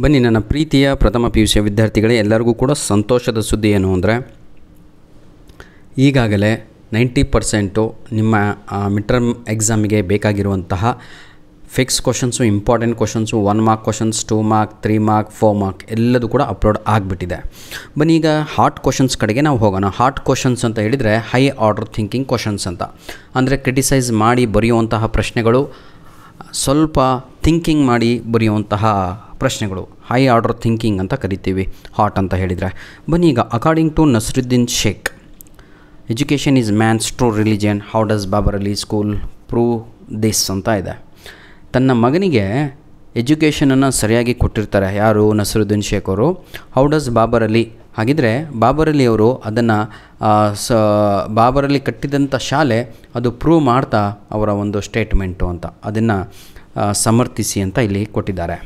ಬನ್ನಿ ನನ್ನ ಪ್ರೀತಿಯ ಪ್ರಥಮ PUC ವಿದ್ಯಾರ್ಥಿಗಳೇ, ಎಲ್ಲರಿಗೂ ಕೂಡ ಸಂತೋಷದ ಸುದ್ದಿ ಏನು ಅಂದರೆ ಈಗಾಗಲೇ 90% ನಿಮ್ಮ ಮಿಡ್ ಟರ್ಮ್ ಎಕ್ಸಾಮಿಗೆ ಬೇಕಾಗಿರುವಂತಹ fix questions, important questions, 1 mark questions, 2 mark, 3 mark, 4 mark ಎಲ್ಲದೂ ಕೂಡ ಅಪ್ಲೋಡ್ ಆಗಿಬಿಟ್ಟಿದೆ. ಬನ್ನಿ ಈಗ ಹಾಟ್ ಕ್ವಶನ್ಸ್ ಕಡೆಗೆ ನಾವು ಹೋಗೋಣ. ಹಾಟ್ ಕ್ವಶನ್ಸ್ ಅಂತ ಹೇಳಿದರೆ ಹೈ ಆರ್ಡರ್ ಥಿಂಕಿಂಗ್ ಕ್ವಶನ್ಸ್ ಅಂತ, ಅಂದರೆ ಕ್ರಿಟಿಸೈಸ್ ಮಾಡಿ ಬರೆಯುವಂತಹ ಪ್ರಶ್ನೆಗಳು, ಸ್ವಲ್ಪ ಥಿಂಕಿಂಗ್ ಮಾಡಿ ಬರೆಯುವಂತಹ ಪ್ರಶ್ನೆಗಳು, ಹೈ ಆರ್ಡರ್ ಥಿಂಕಿಂಗ್ ಅಂತ ಕರಿತೀವಿ ಹಾಟ್ ಅಂತ ಹೇಳಿದರೆ. ಬನ್ನಿ ಈಗ according to Nasiruddin Sheikh, education is man's true religion, how does Babar Ali school prove this ಅಂತ ಇದೆ. ತನ್ನ ಮಗನಿಗೆ ಎಜುಕೇಷನನ್ನು ಸರಿಯಾಗಿ ಕೊಟ್ಟಿರ್ತಾರೆ ಯಾರು, ನಸರುದ್ದೀನ್ ಶೇಖ್ ಅವರು. ಹೌ ಡಸ್ ಬಾಬರ್ ಅಲಿ, ಹಾಗಿದ್ರೆ ಬಾಬರ್ ಅಲಿ ಅವರು ಅದನ್ನು ಬಾಬರ್ ಅಲಿ ಕಟ್ಟಿದಂಥ ಶಾಲೆ ಅದು ಪ್ರೂವ್ ಮಾಡ್ತಾ ಅವರ ಒಂದು ಸ್ಟೇಟ್ಮೆಂಟು ಅಂತ, ಅದನ್ನು ಸಮರ್ಥಿಸಿ ಅಂತ ಇಲ್ಲಿ ಕೊಟ್ಟಿದ್ದಾರೆ.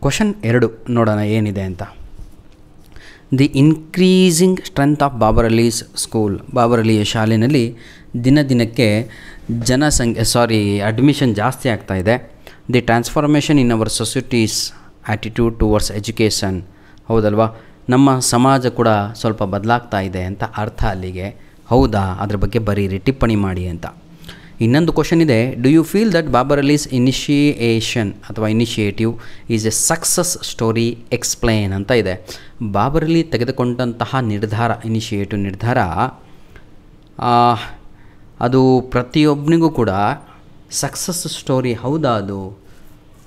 ಕ್ವಶನ್ 2 ನೋಡೋಣ ಏನಿದೆ ಅಂತ. The increasing strength of Babar Ali's school, Babar ಅಲಿಯ ಶಾಲೆಯಲ್ಲಿ ದಿನ ದಿನಕ್ಕೆ ಅಡ್ಮಿಷನ್ ಜಾಸ್ತಿ ಆಗ್ತಾ ಇದೆ. The transformation in our society's attitude towards education, ಹೌದಲ್ವಾ, ನಮ್ಮ ಸಮಾಜ ಕೂಡ ಸ್ವಲ್ಪ ಬದಲಾಗ್ತಾ ಇದೆ ಅಂತ ಅರ್ಥ ಅಲ್ಲಿಗೆ. ಹೌದಾ, ಅದ್ರ ಬಗ್ಗೆ ಬರೀರಿ, ಟಿಪ್ಪಣಿ ಮಾಡಿ ಅಂತ. ಇನ್ನೊಂದು ಕ್ವಶನ್ ಇದೆ, do you feel that Babar Ali's initiation ಅಥವಾ initiative is a success story, explain ಅಂತ ಇದೆ. ಬಾಬರ್ ಅಲಿ ತೆಗೆದುಕೊಂಡಂತಹ ನಿರ್ಧಾರ, ಇನಿಷಿಯೇಟಿವ್ ನಿರ್ಧಾರ, ಅದು ಪ್ರತಿಯೊಬ್ಬನಿಗೂ ಕೂಡ ಸಕ್ಸಸ್ ಸ್ಟೋರಿ ಹೌದಾ ಅದು?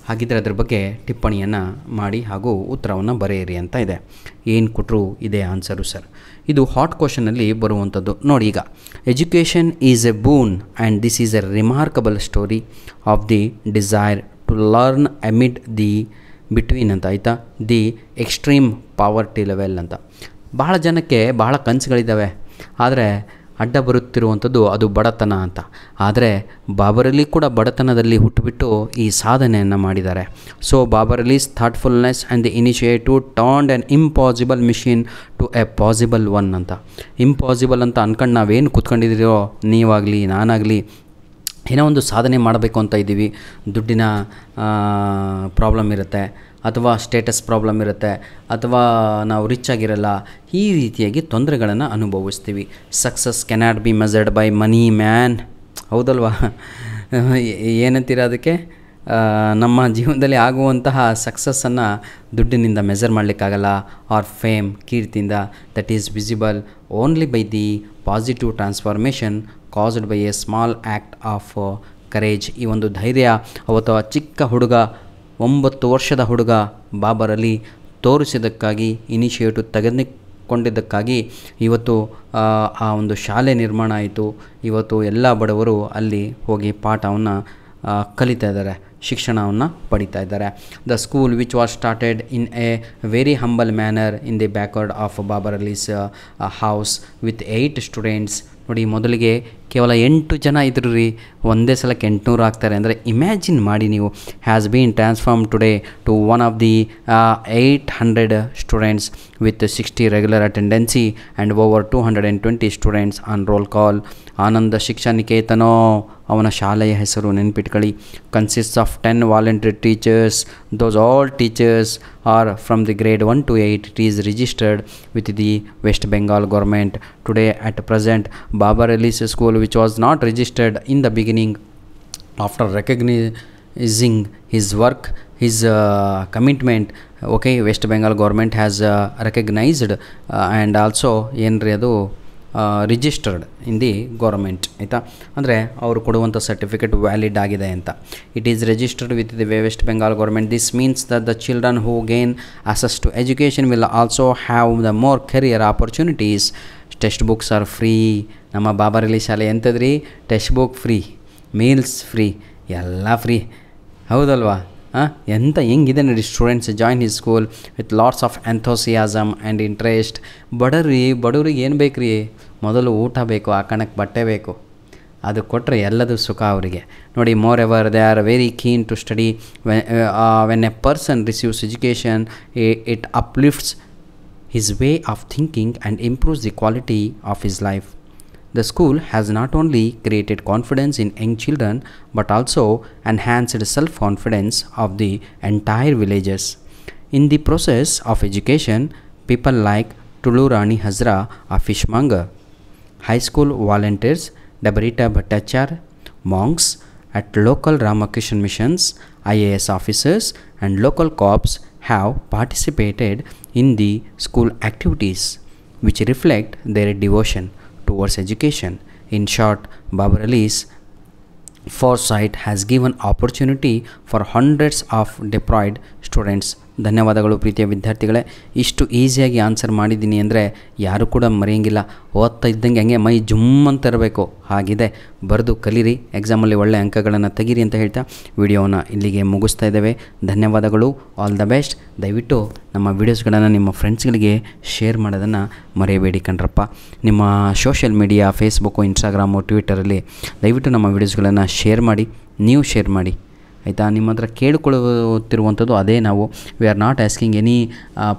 ಹಾಗಿದ್ದರೆ ಅದ್ರ ಬಗ್ಗೆ ಟಿಪ್ಪಣಿಯನ್ನು ಮಾಡಿ ಹಾಗೂ ಉತ್ತರವನ್ನು ಬರೆಯಿರಿ ಅಂತ ಇದೆ. ಏನು ಕೊಟ್ಟರು ಇದೇ ಆನ್ಸರು ಸರ್. ಇದು ಹಾಟ್ ಕ್ವಶನಲ್ಲಿ ಬರುವಂಥದ್ದು. ನೋಡಿ ಈಗ, education is a boon and this is a remarkable story of the desire to learn amid the between ಅಂತ, ಆಯಿತಾ, ದಿ ಎಕ್ಸ್ಟ್ರೀಮ್ ಪಾವರ್ಟಿ ಲೆವೆಲ್ ಅಂತ. ಬಹಳ ಜನಕ್ಕೆ ಬಹಳ ಕನಸುಗಳಿದ್ದಾವೆ, ಆದರೆ ಅಡ್ಡ ಬರುತ್ತಿರುವಂಥದ್ದು ಅದು ಬಡತನ ಅಂತ. ಆದರೆ ಬಾಬರ್ ಅಲಿ ಕೂಡ ಬಡತನದಲ್ಲಿ ಹುಟ್ಟುಬಿಟ್ಟು ಈ ಸಾಧನೆಯನ್ನು ಮಾಡಿದ್ದಾರೆ. So Babar Ali's thoughtfulness and the initiative turned an impossible mission to a possible one ಅಂತ. ಇಂಪಾಸಿಬಲ್ ಅಂತ ಅಂದ್ಕೊಂಡು ನಾವೇನು ಕೂತ್ಕೊಂಡಿದ್ದೀರೋ, ನೀವಾಗಲಿ ನಾನಾಗಲಿ ಏನೋ ಒಂದು ಸಾಧನೆ ಮಾಡಬೇಕು ಅಂತ ಇದ್ದೀವಿ, ದುಡ್ಡಿನ ಪ್ರಾಬ್ಲಮ್ ಇರುತ್ತೆ, ಅಥವಾ ಸ್ಟೇಟಸ್ ಪ್ರಾಬ್ಲಮ್ ಇರುತ್ತೆ, ಅಥವಾ ನಾವು ರಿಚ್ ಆಗಿರಲ್ಲ, ಈ ರೀತಿಯಾಗಿ ತೊಂದರೆಗಳನ್ನು ಅನುಭವಿಸ್ತೀವಿ. Success cannot be measured by money man, ಹೌದಲ್ವಾ? ಏನಂತೀರ ಅದಕ್ಕೆ? ನಮ್ಮ ಜೀವನದಲ್ಲಿ ಆಗುವಂತಹ ಸಕ್ಸಸ್ಸನ್ನು ದುಡ್ಡಿನಿಂದ ಮೆಜರ್ ಮಾಡಲಿಕ್ಕಾಗಲ್ಲ, ಆರ್ ಫೇಮ್, ಕೀರ್ತಿಯಿಂದ. That is visible only by the positive transformation caused by a small act of courage. ಈ ಒಂದು ಧೈರ್ಯ ಅವತ್ತು ಆ ಚಿಕ್ಕ ಹುಡುಗ, 9 ವರ್ಷದ ಹುಡುಗ ಬಾಬರ್ ಅಲಿ ತೋರಿಸಿದ್ದಕ್ಕಾಗಿ, ಇನಿಷಿಯೇಟಿವ್ ತೆಗೆದುಕೊಂಡಿದ್ದಕ್ಕಾಗಿ ಇವತ್ತು ಆ ಒಂದು ಶಾಲೆ ನಿರ್ಮಾಣ ಆಯಿತು. ಇವತ್ತು ಎಲ್ಲ ಬಡವರು ಅಲ್ಲಿ ಹೋಗಿ ಪಾಠವನ್ನು ಕಲಿತಾ ಇದ್ದಾರೆ, ಶಿಕ್ಷಣವನ್ನು ಪಡಿತಾ ಇದ್ದಾರೆ. The school which was started in a very humble manner in the backward of Babar Ali's house with 8 students. ನೋಡಿ, ಮೊದಲಿಗೆ ಕೇವಲ 8 ಜನ ಇದ್ರು ರೀ, ಒಂದೇ ಸಲಕ್ಕೆ 800 ಆಗ್ತಾರೆ ಅಂದರೆ ಇಮ್ಯಾಜಿನ್ ಮಾಡಿ ನೀವು. Has been transform today to one of the 800 students with 60 regular attendance and over 220 students on roll call. Ananda Shiksha Niketan ಅವನ ಶಾಲೆಯ ಹೆಸರು, ನೆನ್ಪಿಟ್ಕೊಳ್ಳಿ. Consists of 10 voluntary teachers. Those all teachers are from the grade 1 to 8. It is registered with the West Bengal government. Today at present, Babar Ali's school, which was not registered in the beginning, after recognizing his work, his commitment, okay, West Bengal government has recognized and also ಏನ್ರಿ ಅದು registered in the government, ಆಯಿತಾ, ಅಂದರೆ ಅವರು ಕೊಡುವಂಥ certificate valid ಆಗಿದೆ ಅಂತ. It is registered with the West Bengal government. This means that the children who gain access to education will also have the more career opportunities. Text books are free. ನಮ್ಮ ಬಾಬರ್ ಅಲಿ ಶಾಲೆ ಎಂಥದ್ರಿ? Text book free, meals free, ಎಲ್ಲ free, ಹೌದಲ್ವಾ? ಎಂತ ಹೆಂಗಿದೆ ನೋಡಿ. Students join his school with lots of enthusiasm and interest. ಬಡವ್ರಿಗೆ ಏನು ಬೇಕು ರೀ? ಮೊದಲು ಊಟ ಬೇಕು, ಹಾಕೋಣಕ್ಕೆ ಬಟ್ಟೆ ಬೇಕು, ಅದು ಕೊಟ್ಟರೆ ಎಲ್ಲದೂ ಸುಖ ಅವರಿಗೆ. ನೋಡಿ, moreover they are very keen to study. When a person receives education, it uplifts his way of thinking and improves the quality of his life. The school has not only created confidence in young children but also enhanced self-confidence of the entire villages. In the process of education, people like Tulu Rani Hazra, a fishmonger, high school volunteers, Dabarita Bhattachar, monks at local Ramakrishna missions, IAS officers, and local corps have participated in the school activities, which reflect their devotion towards education. In short, Babar Ali's foresight has given opportunity for hundreds of deprived students. ಧನ್ಯವಾದಗಳು ಪ್ರೀತಿಯ ವಿದ್ಯಾರ್ಥಿಗಳೇ. ಇಷ್ಟು ಈಸಿಯಾಗಿ answer ಮಾಡಿದ್ದೀನಿ ಅಂದರೆ ಯಾರು ಕೂಡ ಮರೆಯೋಂಗಿಲ್ಲ. ಓದ್ತಾ ಇದ್ದಂಗೆ ಹಂಗೆ ಮೈ ಜುಮ್ ಅಂತ ಇರಬೇಕು, ಹಾಗಿದೆ. ಬರೆದು ಕಲೀರಿ, ಎಕ್ಸಾಮಲ್ಲಿ ಒಳ್ಳೆ ಅಂಕಗಳನ್ನು ತೆಗೀರಿ ಅಂತ ಹೇಳ್ತಾ ವಿಡಿಯೋನ ಇಲ್ಲಿಗೆ ಮುಗಿಸ್ತಾ ಇದ್ದೇವೆ. ಧನ್ಯವಾದಗಳು. All the best. ದಯವಿಟ್ಟು ನಮ್ಮ ವೀಡಿಯೋಸ್ಗಳನ್ನು ನಿಮ್ಮ ಫ್ರೆಂಡ್ಸ್ಗಳಿಗೆ ಶೇರ್ ಮಾಡೋದನ್ನು ಮರೆಯಬೇಡಿ ಕಣ್ರಪ್ಪ. ನಿಮ್ಮ ಸೋಷಿಯಲ್ ಮೀಡಿಯಾ ಫೇಸ್ಬುಕ್ಕು, ಇನ್ಸ್ಟಾಗ್ರಾಮು, ಟ್ವಿಟರಲ್ಲಿ ದಯವಿಟ್ಟು ನಮ್ಮ ವೀಡಿಯೋಸ್ಗಳನ್ನು ಶೇರ್ ಮಾಡಿ, ನೀವು ಶೇರ್ ಮಾಡಿ ಆಯಿತಾ. ನಿಮ್ಮ ಹತ್ರ ಕೇಳಿಕೊಳ್ಳುತ್ತಿರುವಂಥದ್ದು ಅದೇ, ನಾವು we are not asking any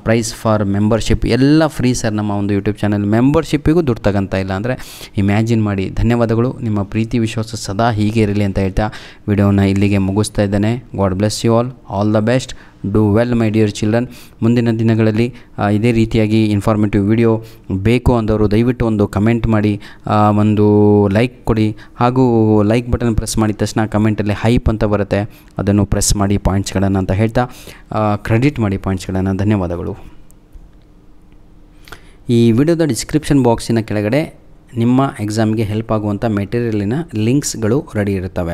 price for membership. ಎಲ್ಲ ಫ್ರೀ ಸರ್ ನಮ್ಮ ಒಂದು ಯೂಟ್ಯೂಬ್ ಚಾನಲ್. ಮೆಂಬರ್ಶಿಪ್ಪಿಗೂ ದುಡ್ಡು ತಗೊಂತ ಇಲ್ಲ ಅಂದರೆ ಇಮ್ಯಾಜಿನ್ ಮಾಡಿ. ಧನ್ಯವಾದಗಳು. ನಿಮ್ಮ ಪ್ರೀತಿ ವಿಶ್ವಾಸ ಸದಾ ಹೀಗೆ ಇರಲಿ ಅಂತ ಹೇಳ್ತಾ ವಿಡಿಯೋನ ಇಲ್ಲಿಗೆ ಮುಗಿಸ್ತಾ ಇದ್ದೇನೆ. God bless you all the best. Do well my dear children. ಮುಂದಿನ ದಿನಗಳಲ್ಲಿ ಇದೇ ರೀತಿಯಾಗಿ ಇನ್ಫಾರ್ಮೇಟಿವ್ ವಿಡಿಯೋ ಬೇಕು ಅಂದವರು ದಯವಿಟ್ಟು ಒಂದು ಕಮೆಂಟ್ ಮಾಡಿ, ಒಂದು ಲೈಕ್ ಕೊಡಿ. ಹಾಗೂ ಲೈಕ್ ಬಟನ್ ಪ್ರೆಸ್ ಮಾಡಿದ ತಕ್ಷಣ ಕಮೆಂಟಲ್ಲಿ ಹೈಪ್ ಅಂತ ಬರುತ್ತೆ, ಅದನ್ನು ಪ್ರೆಸ್ ಮಾಡಿ ಪಾಯಿಂಟ್ಸ್ಗಳನ್ನು ಅಂತ ಹೇಳ್ತಾ ಕ್ರೆಡಿಟ್ ಮಾಡಿ ಪಾಯಿಂಟ್ಸ್ಗಳನ್ನು. ಧನ್ಯವಾದಗಳು. ಈ ವಿಡಿಯೋದ ಡಿಸ್ಕ್ರಿಪ್ಷನ್ ಬಾಕ್ಸಿನ ಕೆಳಗಡೆ ನಿಮ್ಮ ಎಕ್ಸಾಮ್ಗೆ ಹೆಲ್ಪ್ ಆಗುವಂಥ ಮೆಟೀರಿಯಲಿನ ಲಿಂಕ್ಸ್ಗಳು ರೆಡಿ ಇರ್ತವೆ.